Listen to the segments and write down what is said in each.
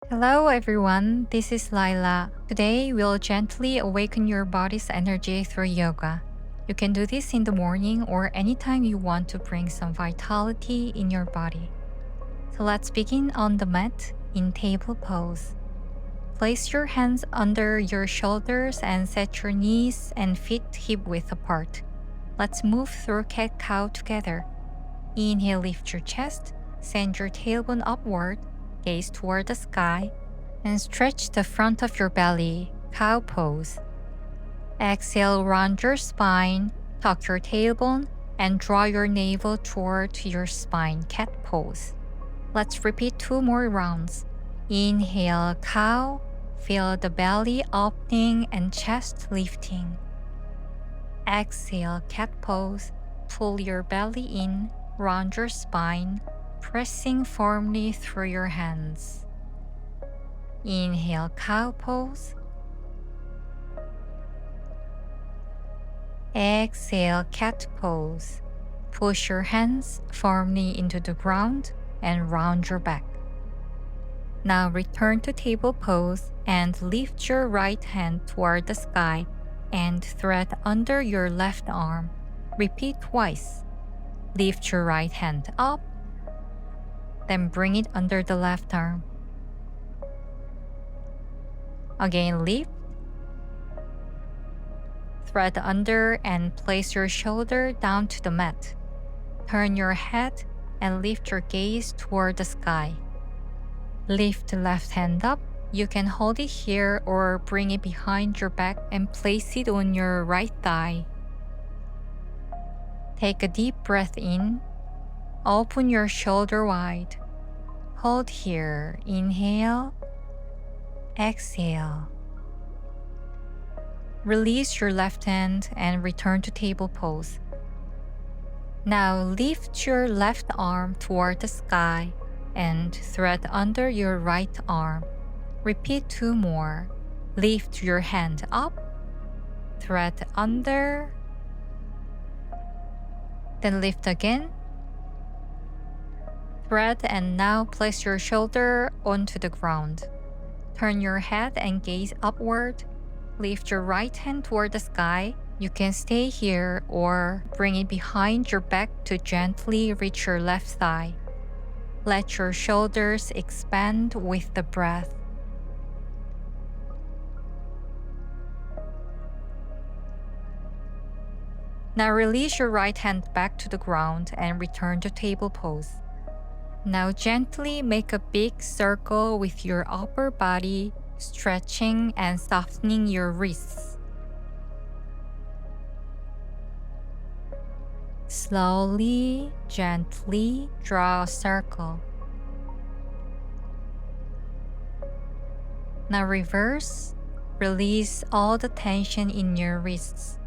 Hello everyone, this is Lyla. Today we'll gently awaken your body's energy through yoga. You can do this in the morning or anytime you want to bring some vitality in your body. So let's begin on the mat in table pose. Place your hands under your shoulders and set your knees and feet hip width apart. Let's move through cat-cow together. Inhale, lift your chest, send your tailbone upward, gaze toward the sky, and stretch the front of your belly, cow pose. Exhale, round your spine, tuck your tailbone, and draw your navel toward your spine, cat pose. Let's repeat 2 more rounds. Inhale, cow, feel the belly opening and chest lifting. Exhale, cat pose, pull your belly in, round your spine, pressing firmly through your hands. Inhale, cow pose. Exhale, cat pose. Push your hands firmly into the ground and round your back. Now return to table pose and lift your right hand toward the sky and thread under your left arm. Repeat twice. Lift your right hand up, then bring it under the left arm. Again, lift, thread under and place your shoulder down to the mat. Turn your head and lift your gaze toward the sky. Lift the left hand up. You can hold it here or bring it behind your back and place it on your right thigh. Take a deep breath in. Open your shoulder wide. Hold here. Inhale. Exhale. Release your left hand and return to table pose. Now lift your left arm toward the sky and thread under your right arm. Repeat 2 more. Lift your hand up, thread under, then lift again. Thread and now place your shoulder onto the ground. Turn your head and gaze upward. Lift your right hand toward the sky. You can stay here or bring it behind your back to gently reach your left thigh. Let your shoulders expand with the breath. Now release your right hand back to the ground and return to table pose. Now gently make a big circle with your upper body, stretching and softening your wrists. Slowly, gently draw a circle. Now reverse, release all the tension in your wrists.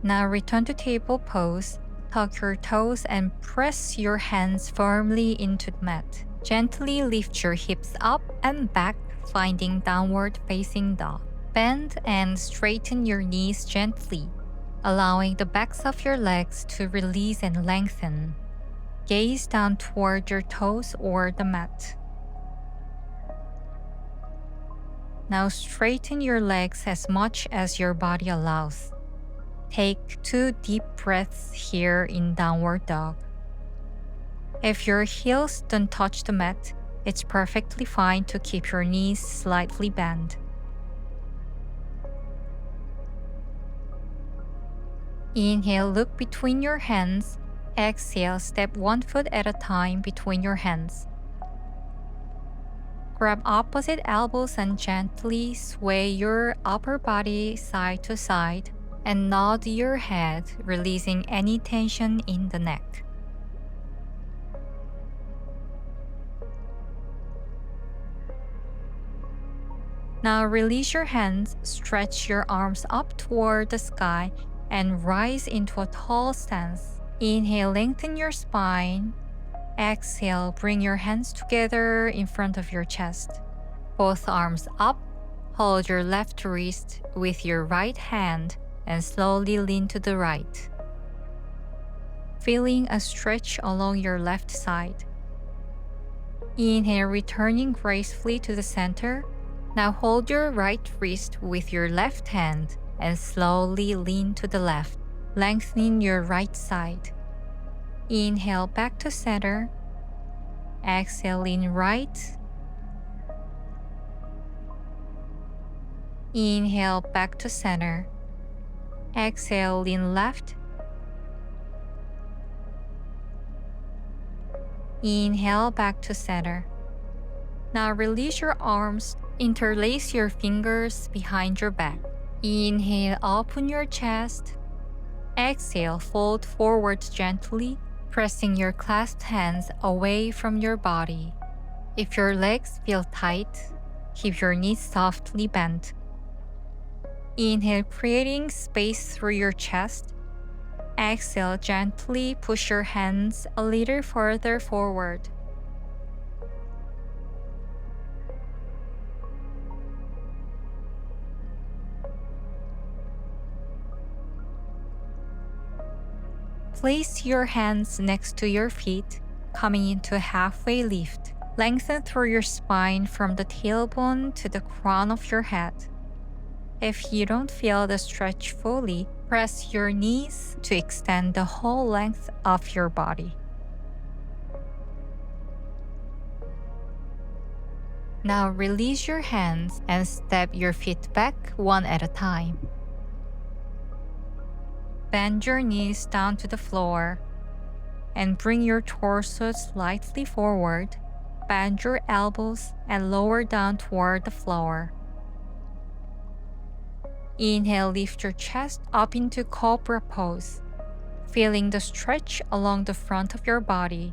Now return to table pose, tuck your toes and press your hands firmly into the mat. Gently lift your hips up and back, finding downward facing dog. Bend and straighten your knees gently, allowing the backs of your legs to release and lengthen. Gaze down toward your toes or the mat. Now straighten your legs as much as your body allows. Take 2 deep breaths here in downward dog. If your heels don't touch the mat, it's perfectly fine to keep your knees slightly bent. Inhale, look between your hands. Exhale, step 1 foot at a time between your hands. Grab opposite elbows and gently sway your upper body side to side and nod your head, releasing any tension in the neck. Now release your hands, stretch your arms up toward the sky, and rise into a tall stance. Inhale, lengthen your spine. Exhale, bring your hands together in front of your chest. Both arms up. Hold your left wrist with your right hand and slowly lean to the right, feeling a stretch along your left side. Inhale, returning gracefully to the center. Now hold your right wrist with your left hand and slowly lean to the left, lengthening your right side. Inhale, back to center. Exhale, lean right. Inhale, back to center. Exhale, lean left. Inhale, back to center. Now release your arms, interlace your fingers behind your back. Inhale, open your chest. Exhale, fold forward gently, pressing your clasped hands away from your body. If your legs feel tight, keep your knees softly bent. Inhale, creating space through your chest. Exhale, gently push your hands a little further forward. Place your hands next to your feet, coming into a halfway lift. Lengthen through your spine from the tailbone to the crown of your head. If you don't feel the stretch fully, press your knees to extend the whole length of your body. Now release your hands and step your feet back one at a time. Bend your knees down to the floor and bring your torso slightly forward. Bend your elbows and lower down toward the floor. Inhale, lift your chest up into cobra pose, feeling the stretch along the front of your body.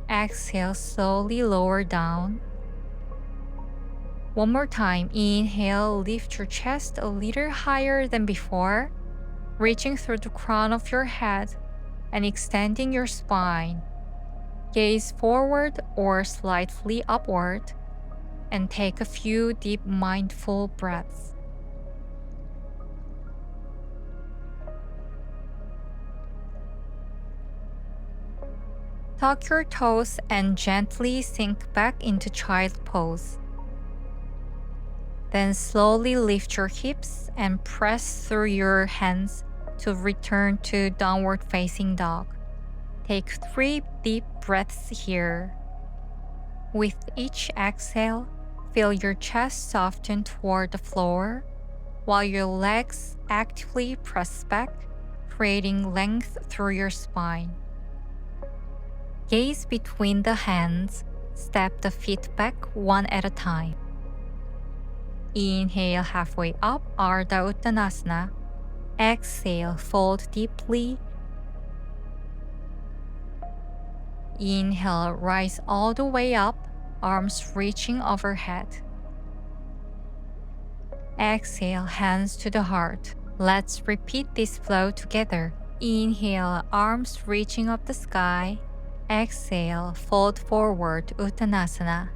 Exhale, slowly lower down. One more time. Inhale, lift your chest a little higher than before, reaching through the crown of your head and extending your spine. Gaze forward or slightly upward and take a few deep mindful breaths. Tuck your toes and gently sink back into child pose. Then slowly lift your hips and press through your hands to return to downward facing dog. Take 3 deep breaths here. With each exhale, feel your chest soften toward the floor while your legs actively press back, creating length through your spine. Gaze between the hands, step the feet back one at a time. Inhale, halfway up, Ardha Uttanasana. Exhale, fold deeply. Inhale, rise all the way up, arms reaching overhead. Exhale, hands to the heart. Let's repeat this flow together. Inhale, arms reaching up the sky. Exhale, fold forward, Uttanasana.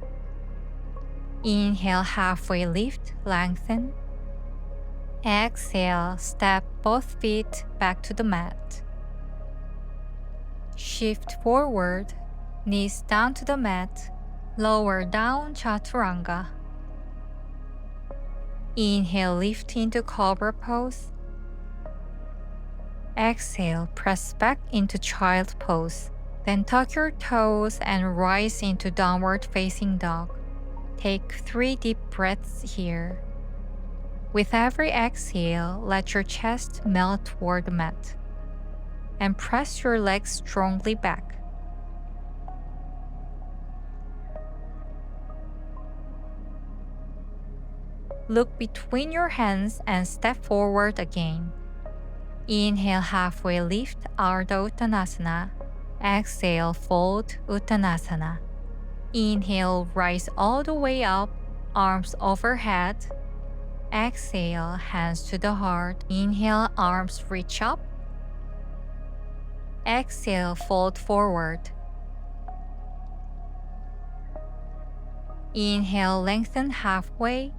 Inhale, halfway lift, lengthen. Exhale, step both feet back to the mat. Shift forward, knees down to the mat, lower down, Chaturanga. Inhale, lift into cobra pose. Exhale, press back into child pose. Then tuck your toes and rise into downward facing dog. Take 3 deep breaths here. With every exhale, let your chest melt toward the mat. And press your legs strongly back. Look between your hands and step forward again. Inhale, halfway lift, Ardha Uttanasana. Exhale, fold, Uttanasana. Inhale, rise all the way up, arms overhead. Exhale, hands to the heart. Inhale, arms reach up. Exhale, fold forward. Inhale, lengthen halfway.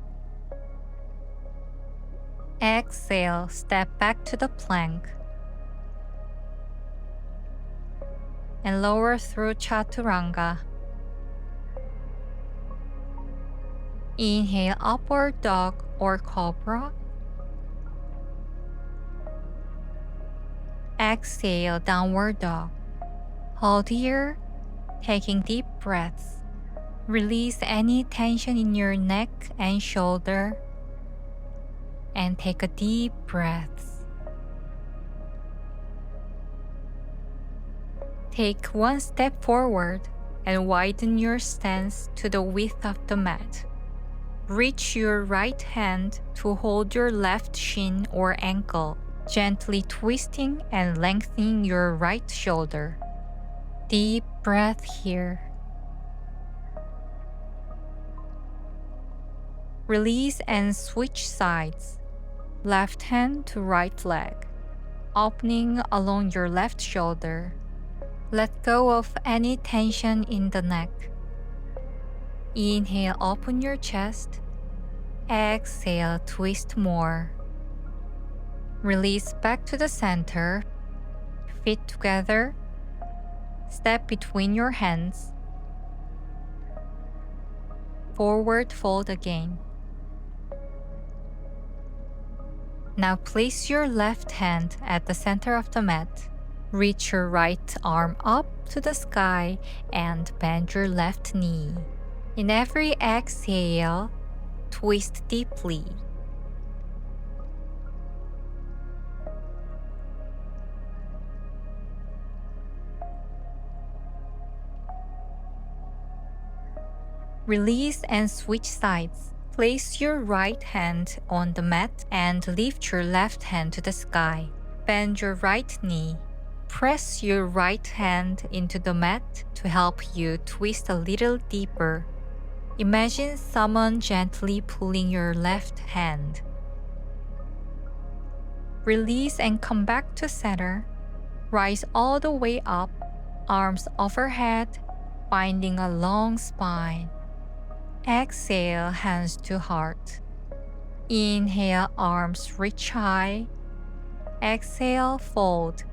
Exhale, step back to the plank. And lower through Chaturanga. Inhale, upward dog or cobra. Exhale, downward dog. Hold here, taking deep breaths. Release any tension in your neck and shoulder. And take a deep breath. Take one step forward and widen your stance to the width of the mat. Reach your right hand to hold your left shin or ankle, gently twisting and lengthening your right shoulder. Deep breath here. Release and switch sides. Left hand to right leg, opening along your left shoulder. Let go of any tension in the neck. Inhale, open your chest. Exhale, twist more. Release back to the center. Feet together. Step between your hands. Forward fold again. Now place your left hand at the center of the mat. Reach your right arm up to the sky and bend your left knee. In every exhale, twist deeply. Release and switch sides. Place your right hand on the mat and lift your left hand to the sky. Bend your right knee. Press your right hand into the mat to help you twist a little deeper. Imagine someone gently pulling your left hand. Release and come back to center. Rise all the way up, arms overhead, finding a long spine. Exhale, hands to heart. Inhale, arms reach high. Exhale, fold.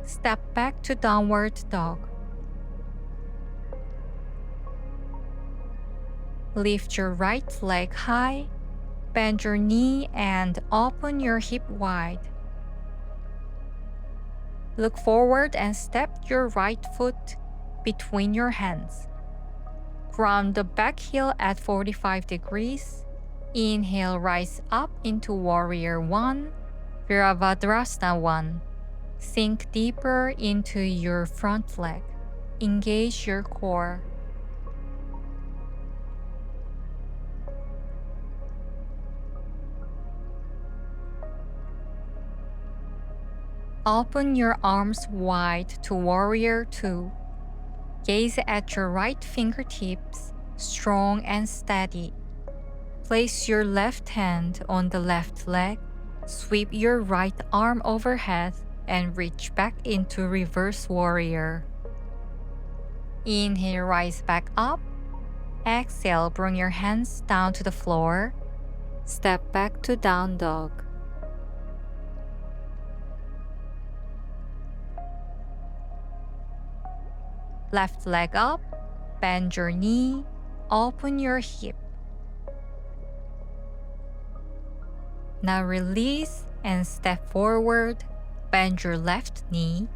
Step back to downward dog. Lift your right leg high. Bend your knee and open your hip wide. Look forward and step your right foot between your hands. Ground the back heel at 45 degrees. Inhale, rise up into Warrior 1, Virabhadrasana 1. Sink deeper into your front leg. Engage your core. Open your arms wide to Warrior 2. Gaze at your right fingertips, strong and steady. Place your left hand on the left leg, sweep your right arm overhead, and reach back into Reverse Warrior. Inhale, rise back up. Exhale, bring your hands down to the floor. Step back to Down Dog. Left leg up, bend your knee, open your hip. Now release and step forward, bend your left knee.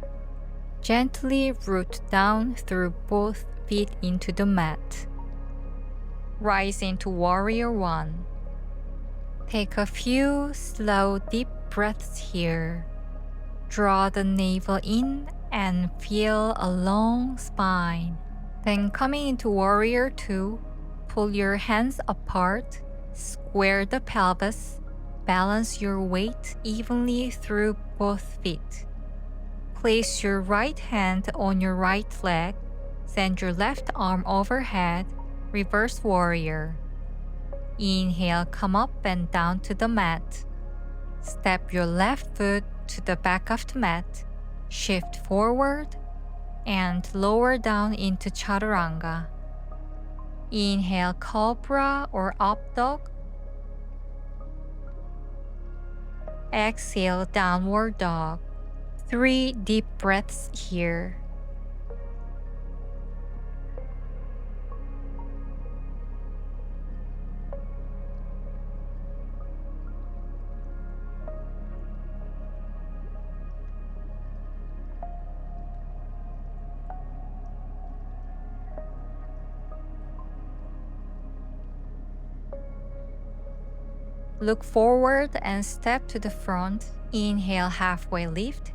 Gently root down through both feet into the mat. Rise into Warrior 1. Take a few slow, deep breaths here. Draw the navel in and feel a long spine. Then coming into Warrior 2, pull your hands apart, square the pelvis, balance your weight evenly through both feet. Place your right hand on your right leg, send your left arm overhead, Reverse Warrior. Inhale, come up and down to the mat. Step your left foot to the back of the mat. Shift forward and lower down into Chaturanga. Inhale cobra or up dog. Exhale downward dog. 3 deep breaths here. Look forward and step to the front. Inhale, halfway lift.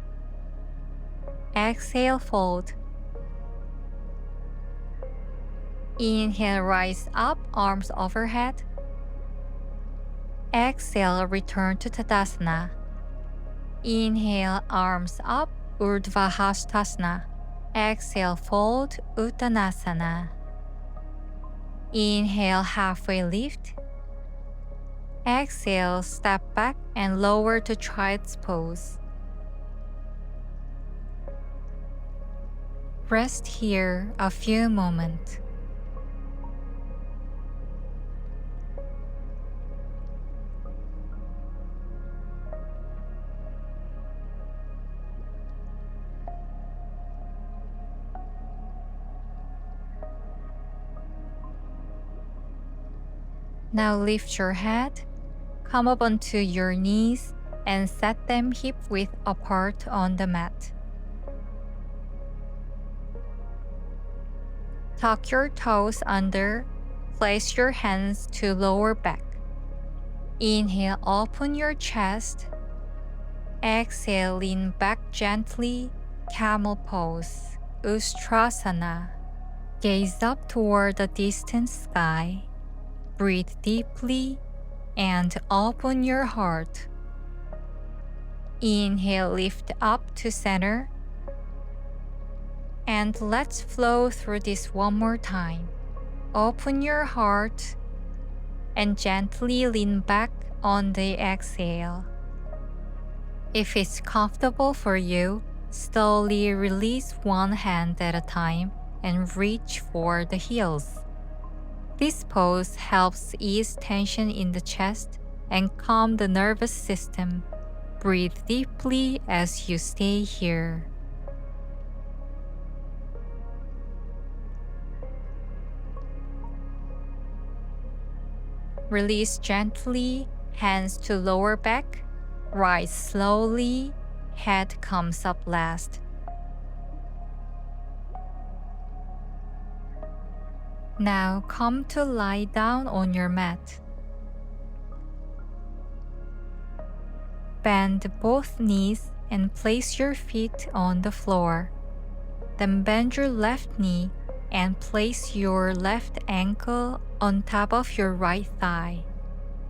Exhale, fold. Inhale, rise up, arms overhead. Exhale, return to Tadasana. Inhale, arms up, Urdhva Hastasana. Exhale, fold, Uttanasana. Inhale, halfway lift. Exhale, step back and lower to Child's Pose. Rest here a few moments. Now lift your head, come up onto your knees and set them hip-width apart on the mat. Tuck your toes under, place your hands to lower back. Inhale, open your chest. Exhale, lean back gently, camel pose, Ustrasana. Gaze up toward the distant sky. Breathe deeply and open your heart. Inhale, lift up to center. And let's flow through this one more time. Open your heart and gently lean back on the exhale. If it's comfortable for you, slowly release one hand at a time and reach for the heels. This pose helps ease tension in the chest and calm the nervous system. Breathe deeply as you stay here. Release gently, hands to lower back. Rise slowly, head comes up last. Now come to lie down on your mat. Bend both knees and place your feet on the floor. Then bend your left knee and place your left ankle on top of your right thigh.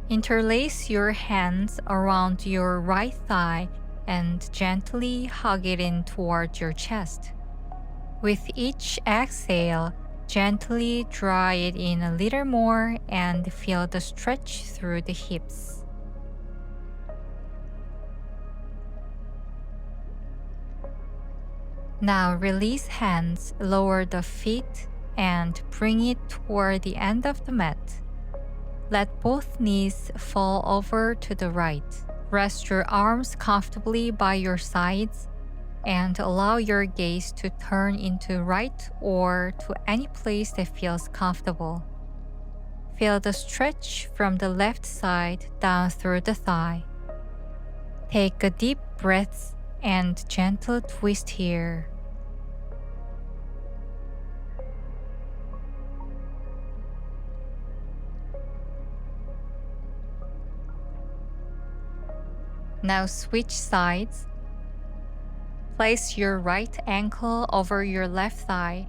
Interlace your hands around your right thigh and gently hug it in toward your chest. With each exhale, gently draw it in a little more and feel the stretch through the hips. Now release hands, lower the feet, and bring it toward the end of the mat. Let both knees fall over to the right. Rest your arms comfortably by your sides and allow your gaze to turn into right or to any place that feels comfortable. Feel the stretch from the left side down through the thigh. Take a deep breath and gentle twist here. Now switch sides. Place your right ankle over your left thigh.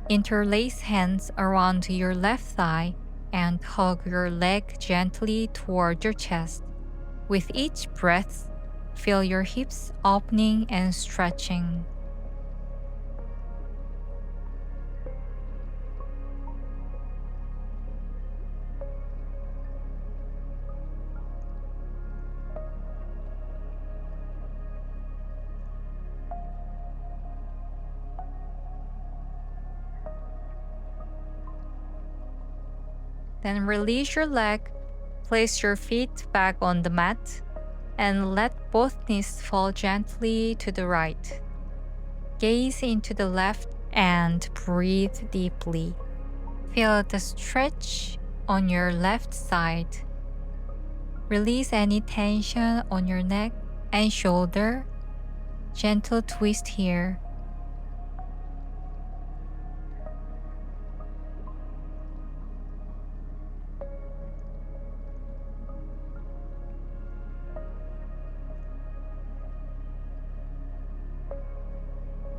Interlace hands around your left thigh and hug your leg gently toward your chest. With each breath, feel your hips opening and stretching. Then release your leg, place your feet back on the mat, and let both knees fall gently to the right. Gaze into the left and breathe deeply. Feel the stretch on your left side. Release any tension on your neck and shoulder. Gentle twist here.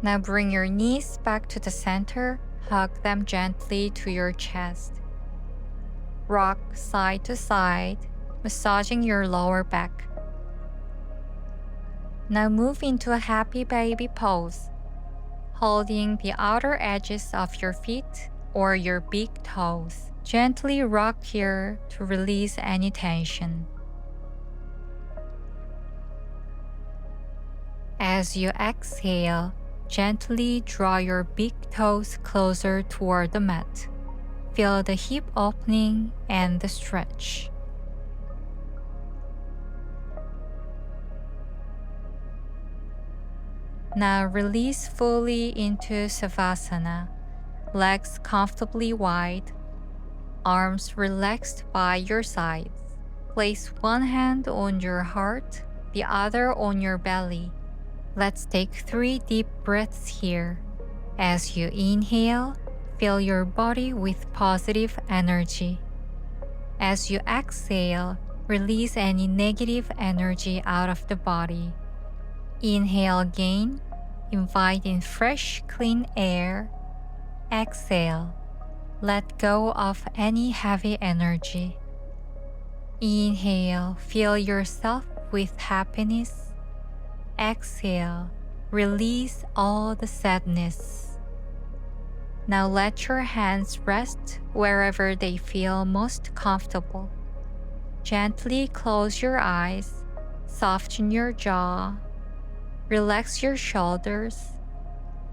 Now bring your knees back to the center. Hug them gently to your chest. Rock side to side, massaging your lower back. Now move into a happy baby pose, holding the outer edges of your feet or your big toes. Gently rock here to release any tension. As you exhale, gently draw your big toes closer toward the mat. Feel the hip opening and the stretch. Now release fully into Savasana. Legs comfortably wide, arms relaxed by your sides. Place one hand on your heart, the other on your belly. Let's take 3 deep breaths here. As you inhale, fill your body with positive energy. As you exhale, release any negative energy out of the body. Inhale again, invite in fresh, clean air. Exhale, let go of any heavy energy. Inhale, fill yourself with happiness. Exhale, release all the sadness. Now let your hands rest wherever they feel most comfortable. Gently close your eyes, soften your jaw, relax your shoulders,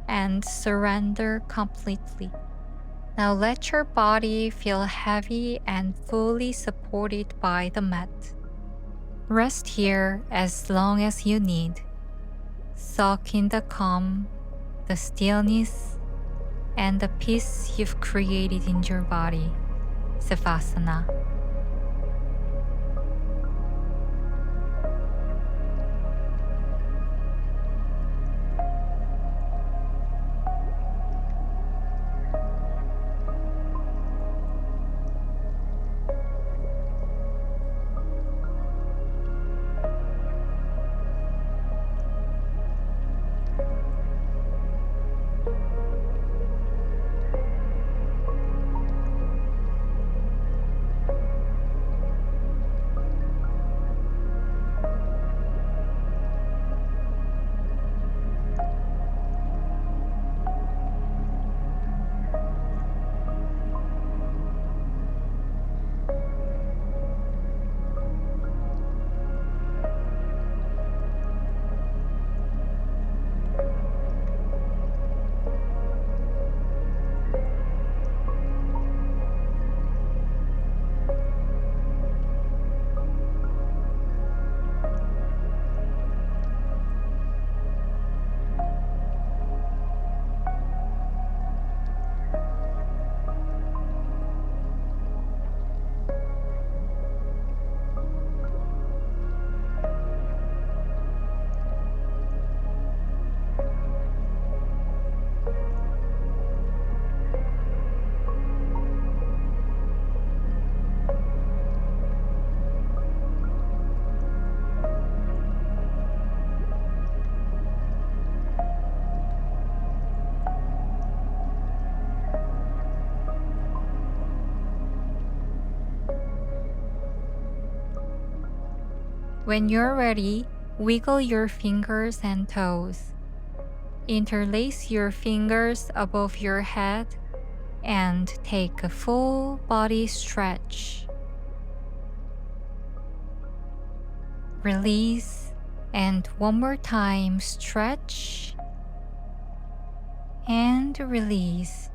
and surrender completely. Now let your body feel heavy and fully supported by the mat. Rest here as long as you need. Soak in the calm, the stillness, and the peace you've created in your body. Savasana. When you're ready, wiggle your fingers and toes. Interlace your fingers above your head and take a full body stretch. Release, and one more time stretch and release.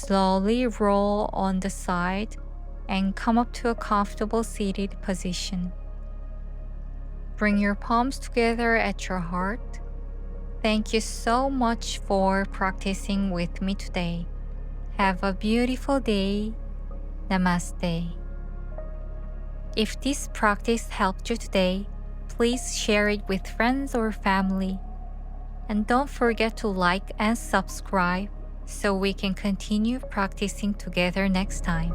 Slowly roll on the side and come up to a comfortable seated position. Bring your palms together at your heart. Thank you so much for practicing with me today. Have a beautiful day. Namaste. If this practice helped you today, please share it with friends or family. And don't forget to like and subscribe so we can continue practicing together next time.